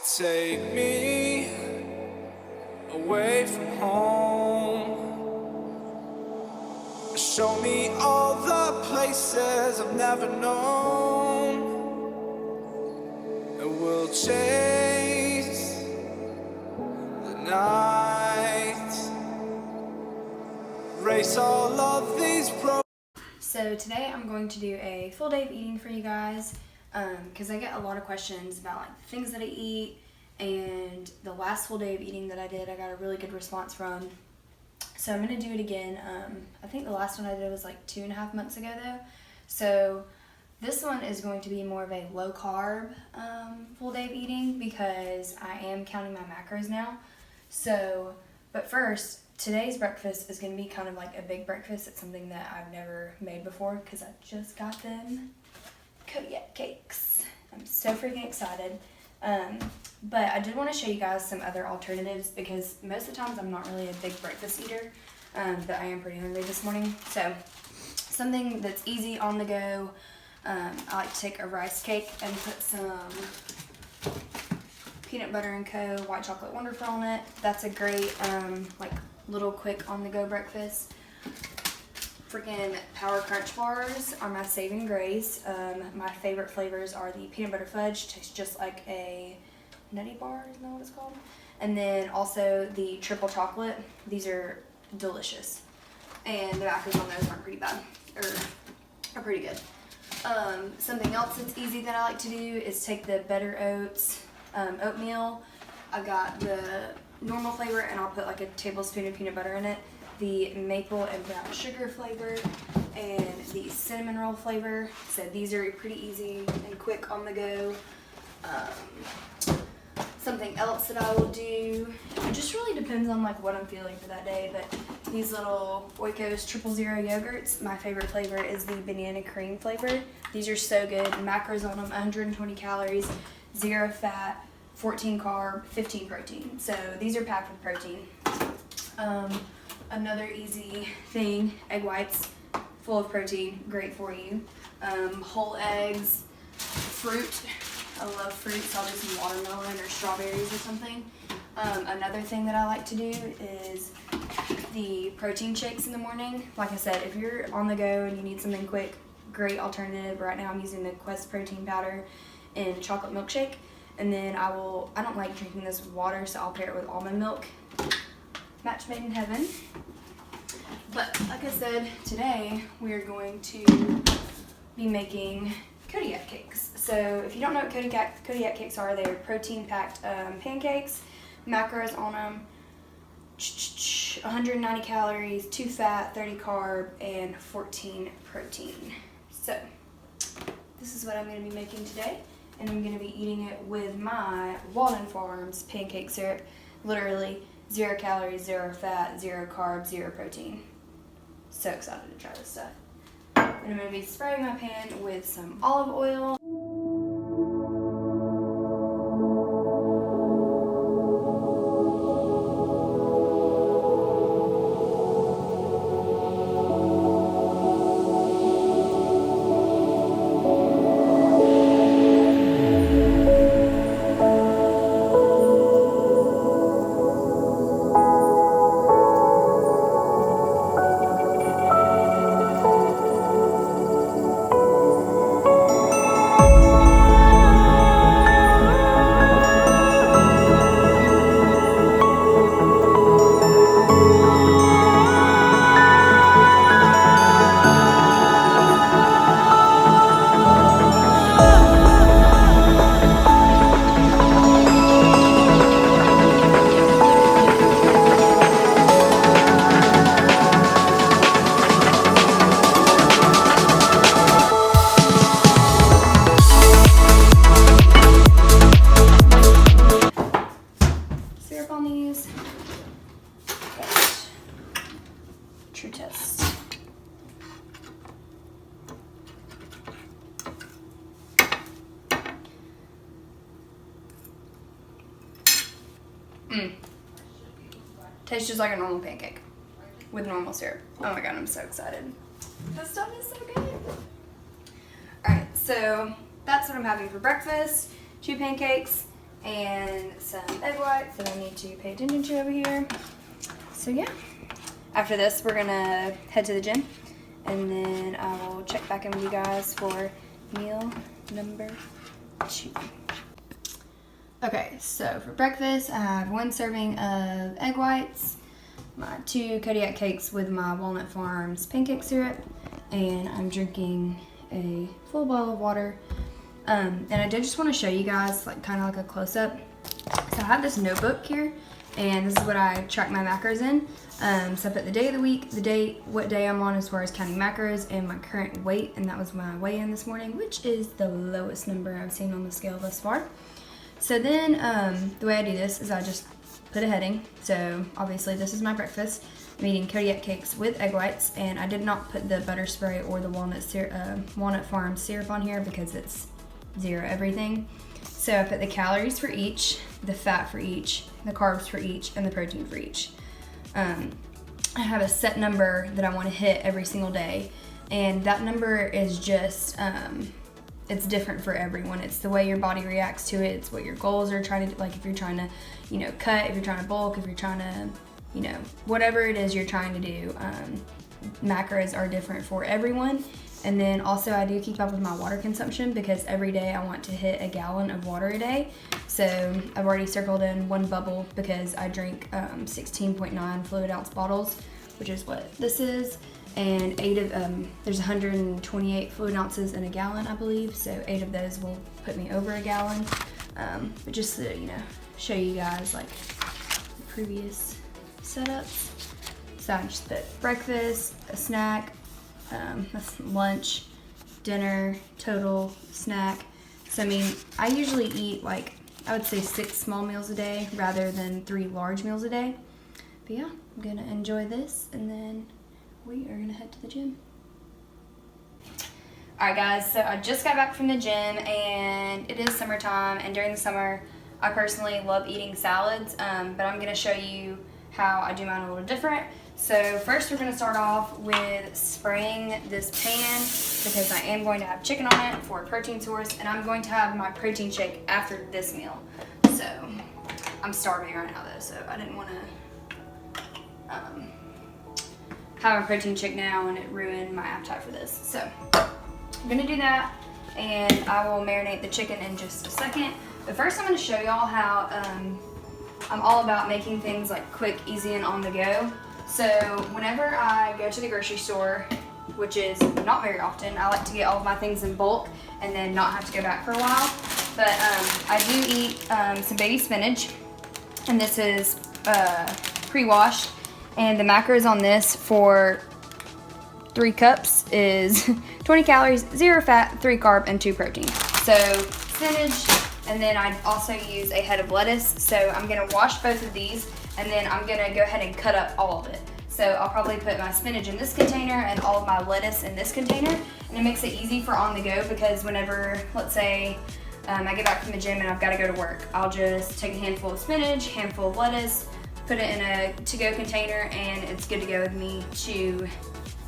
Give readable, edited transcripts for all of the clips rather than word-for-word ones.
Take me away from home. Show me all the places I've never known. And we'll chase the night, race all of these So today I'm going to do a full day of eating for you guys because I get a lot of questions about like the things that I eat, and the last full day of eating that I did I got a really good response from. So I'm going to do it again. I think the last one I did was like 2.5 months ago though. So this one is going to be more of a low carb full day of eating because I am counting my macros now. So, but first, today's breakfast is going to be kind of like a big breakfast. It's something that I've never made before because I just got them Kodiak cakes. I'm so freaking excited. But I did want to show you guys some other alternatives because most of the times I'm not really a big breakfast eater, but I am pretty hungry this morning. So something that's easy on the go. I like to take a rice cake and put some peanut butter and co. white chocolate wonderful on it. That's a great like little quick on the go breakfast. Freaking Power Crunch bars are my saving grace. My favorite flavors are the peanut butter fudge, tastes just like a nutty bar, isn't that what it's called? And then also the triple chocolate. These are delicious. And the macros on those aren't pretty bad, or are pretty good. Something else that's easy that I like to do is take the Better Oats oatmeal. I've got the normal flavor and I'll put like a tablespoon of peanut butter in it, the maple and brown sugar flavor, and the cinnamon roll flavor. So these are pretty easy and quick on the go. Something else that I will do, it just really depends on like what I'm feeling for that day, but these little xoxo 000 yogurts, my favorite flavor is the banana cream flavor. These are so good. Macros on them, 120 calories, 0 fat, 14 carb, 15 protein. So these are packed with protein. Another easy thing, egg whites, full of protein, great for you. Whole eggs, fruit. I love fruit, so I'll do some watermelon or strawberries or something. Another thing that I like to do is the protein shakes in the morning. Like I said, if you're on the go and you need something quick, great alternative. Right now I'm using the Quest protein powder in chocolate milkshake. And then I don't like drinking this with water, so I'll pair it with almond milk. Match made in heaven. But like I said, today we are going to be making Kodiak cakes. So if you don't know what Kodiak cakes are, they are protein packed pancakes, macros on them, 190 calories, 2 fat, 30 carb, and 14 protein. So this is what I'm going to be making today, and I'm going to be eating it with my Walden Farms pancake syrup. Literally 0 calories, 0 fat, 0 carbs, 0 protein. So excited to try this stuff. And I'm going to be spraying my pan with some olive oil. True test. Tastes just like a normal pancake with normal syrup. Oh my god, I'm so excited. This stuff is so good. Alright, so that's what I'm having for breakfast. 2 pancakes, and some egg whites that I need to pay attention to over here. So yeah, after this we're gonna head to the gym, and then I will check back in with you guys for meal number 2. Okay, so for breakfast I have 1 serving of egg whites, my 2 Kodiak cakes with my Walnut Farms pancake syrup, and I'm drinking a full bottle of water. And I did just want to show you guys like kind of like a close-up. So I have this notebook here, and this is what I track my macros in. So I put the day of the week, the date, what day I'm on as far as counting macros, and my current weight, and that was my weigh-in this morning, which is the lowest number I've seen on the scale thus far. So then the way I do this is I just put a heading. So obviously this is my breakfast. I'm eating Kodiak cakes with egg whites, and I did not put the butter spray or the Walnut Farms syrup on here because it's 0 everything. So I put the calories for each, the fat for each, the carbs for each, and the protein for each. I have a set number that I want to hit every single day, and that number is just it's different for everyone. It's the way your body reacts to it. It's what your goals are trying to do. Like if you're trying to, cut, if you're trying to bulk, if you're trying to, whatever it is you're trying to do, macros are different for everyone. And then also I do keep up with my water consumption because every day I want to hit a gallon of water a day. So I've already circled in 1 bubble because I drink 16.9 fluid ounce bottles, which is what this is. And there's 128 fluid ounces in a gallon, I believe. So 8 of those will put me over a gallon. But just to, show you guys like the previous setups. So I just put breakfast, a snack, that's lunch, dinner, total, snack. So I mean, I usually eat like, I would say 6 small meals a day rather than 3 large meals a day. But yeah, I'm gonna enjoy this, and then we are gonna head to the gym. Alright guys, so I just got back from the gym, and it is summertime, and during the summer I personally love eating salads, but I'm gonna show you how I do mine a little different. So first we're gonna start off with spraying this pan because I am going to have chicken on it for a protein source, and I'm going to have my protein shake after this meal. So I'm starving right now though, so I didn't wanna have a protein shake now and it ruined my appetite for this. So I'm gonna do that, and I will marinate the chicken in just a second. But first I'm gonna show y'all how I'm all about making things like quick, easy, and on the go. So whenever I go to the grocery store, which is not very often, I like to get all of my things in bulk and then not have to go back for a while. But I do eat some baby spinach, and this is pre-washed. And the macros on this for 3 cups is 20 calories, 0 fat, 3 carb, and 2 protein. So spinach, and then I also use a head of lettuce. So I'm gonna wash both of these, and then I'm gonna go ahead and cut up all of it. So I'll probably put my spinach in this container and all of my lettuce in this container, and it makes it easy for on the go because whenever, let's say, I get back from the gym and I've gotta go to work, I'll just take a handful of spinach, handful of lettuce, put it in a to-go container, and it's good to go with me to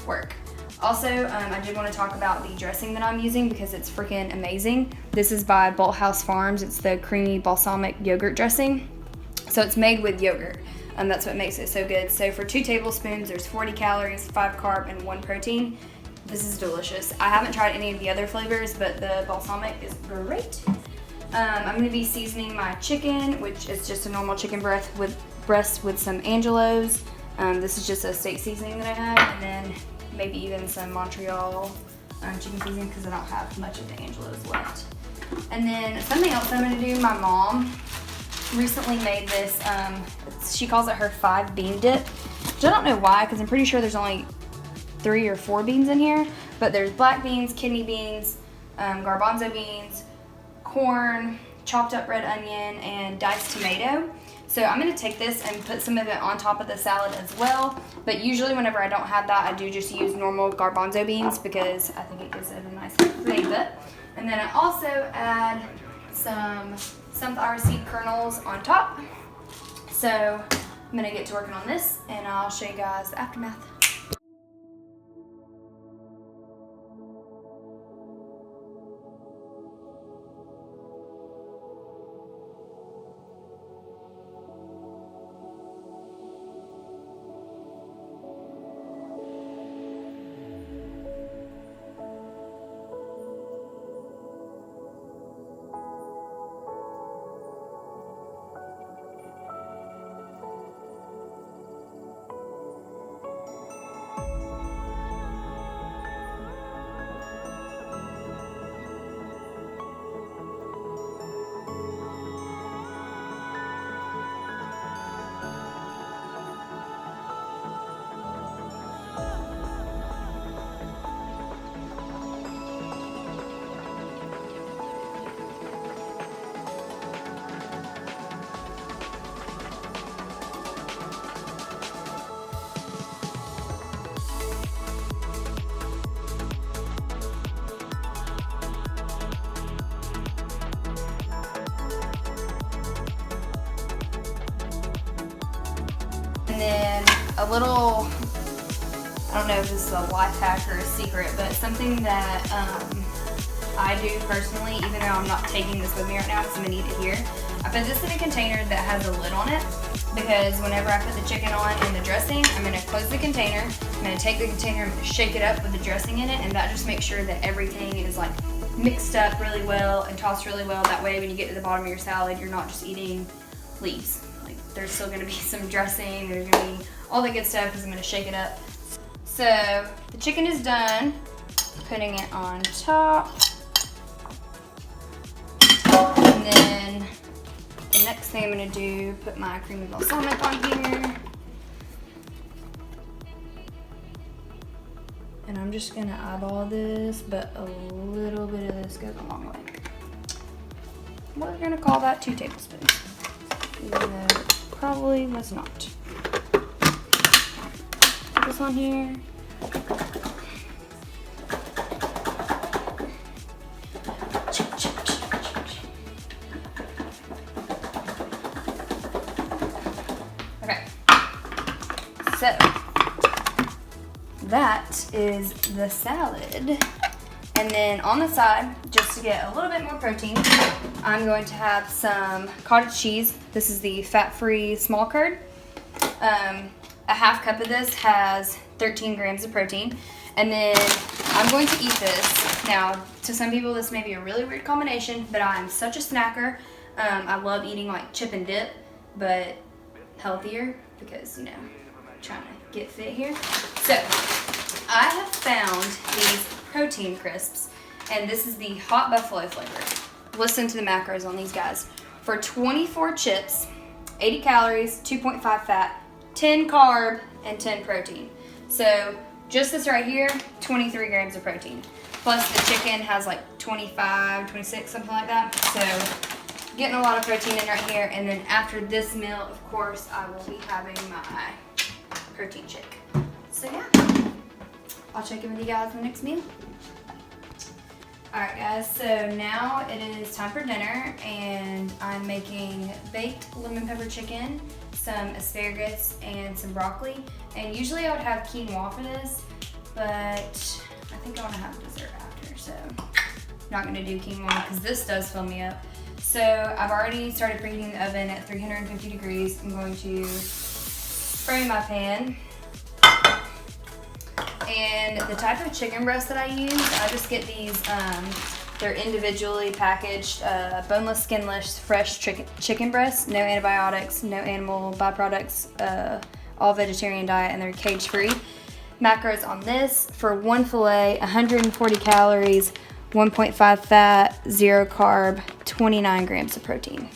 work. Also, I did want to talk about the dressing that I'm using because it's freaking amazing. This is by Bolthouse Farms. It's the creamy balsamic yogurt dressing. So it's made with yogurt. That's what makes it so good. So for 2 tablespoons, there's 40 calories, 5 carb, and 1 protein. This is delicious. I haven't tried any of the other flavors, but the balsamic is great. I'm going to be seasoning my chicken, which is just a normal chicken breast with some Angelo's. This is just a steak seasoning that I have, and then maybe even some Montreal chicken seasoning because I don't have much of the Angelo's left. And then something else I'm going to do, my mom recently made this, she calls it her 5 bean dip, which I don't know why because I'm pretty sure there's only 3 or 4 beans in here, but there's black beans, kidney beans, garbanzo beans, corn, chopped up red onion, and diced tomato. So I'm gonna take this and put some of it on top of the salad as well. But usually whenever I don't have that, I do just use normal garbanzo beans because I think it gives it a nice flavor. And then I also add some sunflower seed kernels on top. So I'm gonna get to working on this, and I'll show you guys the aftermath. a little, I don't know if this is a life hack or a secret, but something that I do personally, even though I'm not taking this with me right now because I'm gonna eat it here. I put this in a container that has a lid on it, because whenever I put the chicken on and the dressing, I'm gonna close the container, I'm gonna take the container, I'm gonna shake it up with the dressing in it, and that just makes sure that everything is like mixed up really well and tossed really well. That way when you get to the bottom of your salad, you're not just eating leaves. Like, there's still gonna be some dressing, there's gonna be all the good stuff because I'm gonna shake it up. So the chicken is done, putting it on top. And then the next thing I'm gonna do, put my creamy balsamic on here. And I'm just gonna eyeball this, but a little bit of this goes a long way. We're gonna call that 2 tablespoons, even though it probably was not. Put this on here. Okay, so that is the salad. And then on the side, just to get a little bit more protein, I'm going to have some cottage cheese. This is the fat-free small curd. A half cup of this has 13 grams of protein. And then I'm going to eat this. Now, to some people this may be a really weird combination, but I'm such a snacker. I love eating like chip and dip, but healthier because, you know, trying to get fit here. So I have found these protein crisps, and this is the hot buffalo flavor. Listen to the macros on these guys. For 24 chips, 80 calories, 2.5 fat, 10 carb, and 10 protein. So just this right here, 23 grams of protein. Plus the chicken has like 25, 26, something like that. So getting a lot of protein in right here. And then after this meal, of course, I will be having my protein shake. So yeah, I'll check in with you guys in the next meal. Alright guys, so now it is time for dinner, and I'm making baked lemon pepper chicken, some asparagus, and some broccoli. And usually I would have quinoa for this, but I think I want to have dessert after, so I'm not going to do quinoa because this does fill me up. So I've already started preheating the oven at 350 degrees. I'm going to spray my pan. And the type of chicken breast that I use, I just get these, they're individually packaged, boneless, skinless, fresh chicken breasts, no antibiotics, no animal byproducts, all vegetarian diet, and they're cage free. Macros on this, for one fillet, 140 calories, 1.5 fat, 0 carb, 29 grams of protein.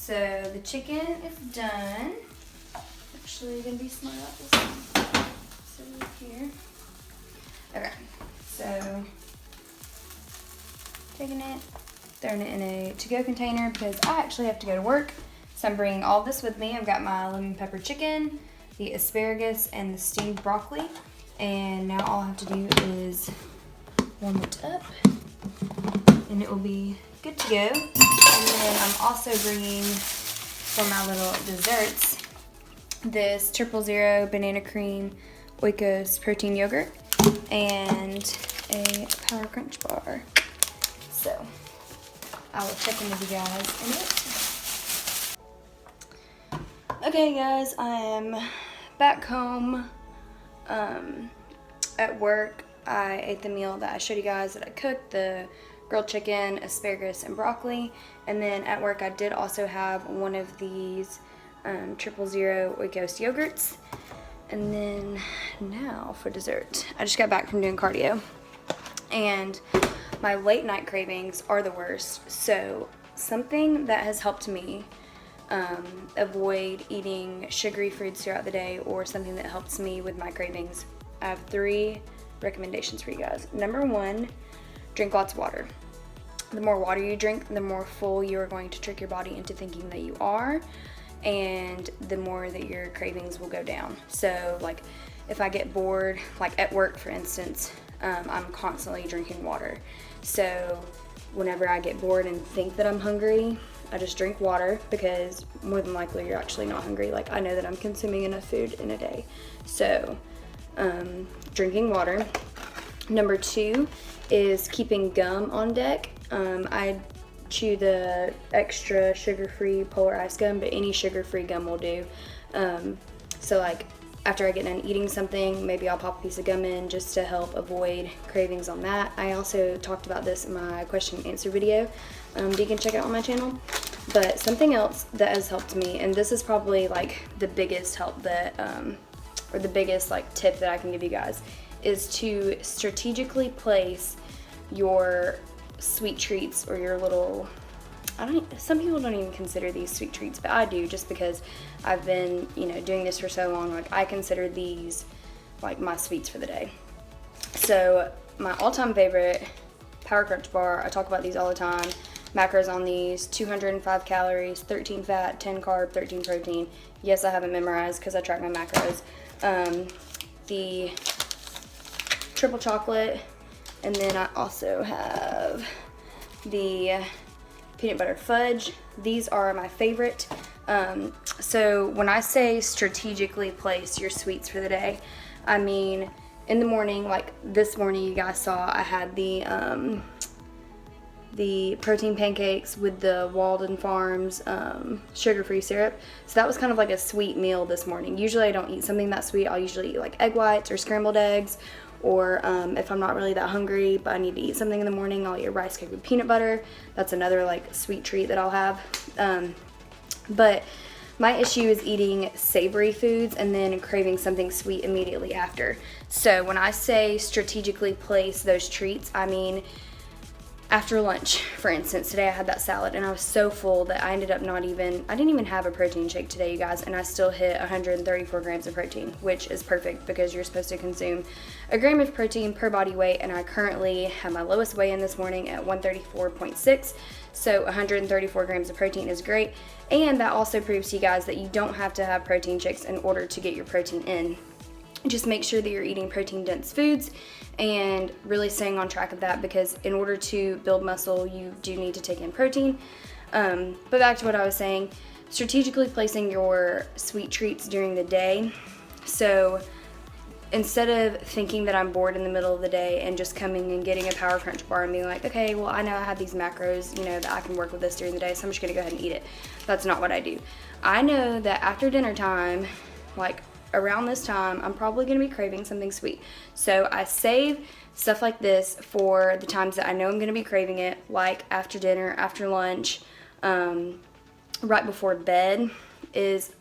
So the chicken is done. Actually, gonna be smart about this one. So here. Okay. So taking it, throwing it in a to-go container because I actually have to go to work. So I'm bringing all this with me. I've got my lemon pepper chicken, the asparagus, and the steamed broccoli. And now all I have to do is warm it up, and it will be good to go. And then I'm also bringing, for my little desserts, this 000 banana cream Oikos protein yogurt and a Power Crunch bar. So I will check in with you guys in a bit. Okay guys, I am back home at work. I ate the meal that I showed you guys that I cooked, the grilled chicken, asparagus, and broccoli. And then at work I did also have one of these 000 Oikos yogurts. And then now for dessert. I just got back from doing cardio, and my late night cravings are the worst. So something that has helped me avoid eating sugary foods throughout the day, or something that helps me with my cravings, I have 3 recommendations for you guys. Number 1, drink lots of water. The more water you drink, the more full you are going to trick your body into thinking that you are, and the more that your cravings will go down. So like if I get bored, like at work for instance, I'm constantly drinking water. So whenever I get bored and think that I'm hungry, I just drink water, because more than likely you're actually not hungry. Like I know that I'm consuming enough food in a day. So drinking water. Number 2 is keeping gum on deck. I chew the extra sugar-free Polar Ice gum, but any sugar-free gum will do. So like after I get done eating something, maybe I'll pop a piece of gum in just to help avoid cravings on that. I also talked about this in my question and answer video that you can check out on my channel. But something else that has helped me, and this is probably like the biggest help that, or the biggest like tip that I can give you guys, is to strategically place your sweet treats, or your little, some people don't even consider these sweet treats, but I do, just because I've been, doing this for so long. Like I consider these like my sweets for the day. So my all-time favorite, Power Crunch bar. I talk about these all the time. Macros on these: 205 calories, 13 fat, 10 carb, 13 protein. Yes, I have it memorized because I track my macros. The triple chocolate, and then I also have the peanut butter fudge. These are my favorite. So when I say strategically place your sweets for the day, I mean in the morning, like this morning you guys saw I had the protein pancakes with the Walden Farms sugar-free syrup. So that was kind of like a sweet meal this morning. Usually I don't eat something that sweet. I'll usually eat like egg whites or scrambled eggs, or if I'm not really that hungry but I need to eat something in the morning, I'll eat a rice cake with peanut butter. That's another like sweet treat that I'll have. But my issue is eating savory foods and then craving something sweet immediately after. So when I say strategically place those treats, I mean after lunch. For instance, today I had that salad and I was so full that I ended up I didn't even have a protein shake today, you guys, and I still hit 134 grams of protein, which is perfect because you're supposed to consume a gram of protein per body weight, and I currently have my lowest weigh-in this morning at 134.6, so 134 grams of protein is great. And that also proves to you guys that you don't have to have protein shakes in order to get your protein in. Just make sure that you're eating protein-dense foods and really staying on track of that, because in order to build muscle, you do need to take in protein. But back to what I was saying, strategically placing your sweet treats during the day. So instead of thinking that I'm bored in the middle of the day and just coming and getting a Power Crunch bar and being like, okay, well, I know I have these macros, that I can work with this during the day, so I'm just gonna go ahead and eat it. That's not what I do. I know that after dinner time, like around this time, I'm probably gonna be craving something sweet. So I save stuff like this for the times that I know I'm gonna be craving it, like after dinner, after lunch, right before bed is,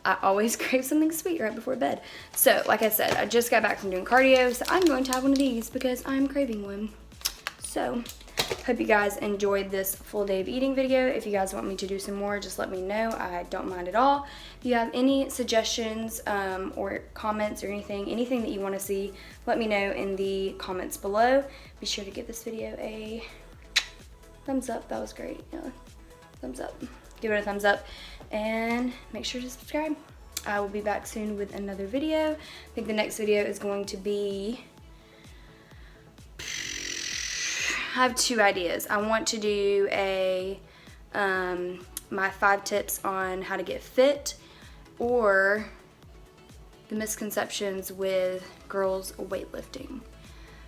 I always crave something sweet right before bed. So like I said, I just got back from doing cardio, so I'm going to have one of these because I'm craving one. So hope you guys enjoyed this full day of eating video. If you guys want me to do some more, just let me know. I don't mind at all. If you have any suggestions or comments or anything that you want to see, let me know in the comments below. Be sure to give this video a thumbs up. That was great. Yeah. Thumbs up. Give it a thumbs up and make sure to subscribe. I will be back soon with another video. I think the next video is going to be, I have 2 ideas. I want to do a my 5 tips on how to get fit, or the misconceptions with girls weightlifting.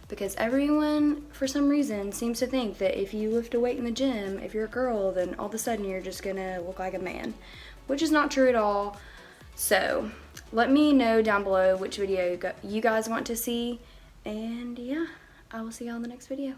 Because everyone, for some reason, seems to think that if you lift a weight in the gym, if you're a girl, then all of a sudden you're just gonna look like a man, which is not true at all. So let me know down below which video you guys want to see, and yeah, I will see y'all in the next video.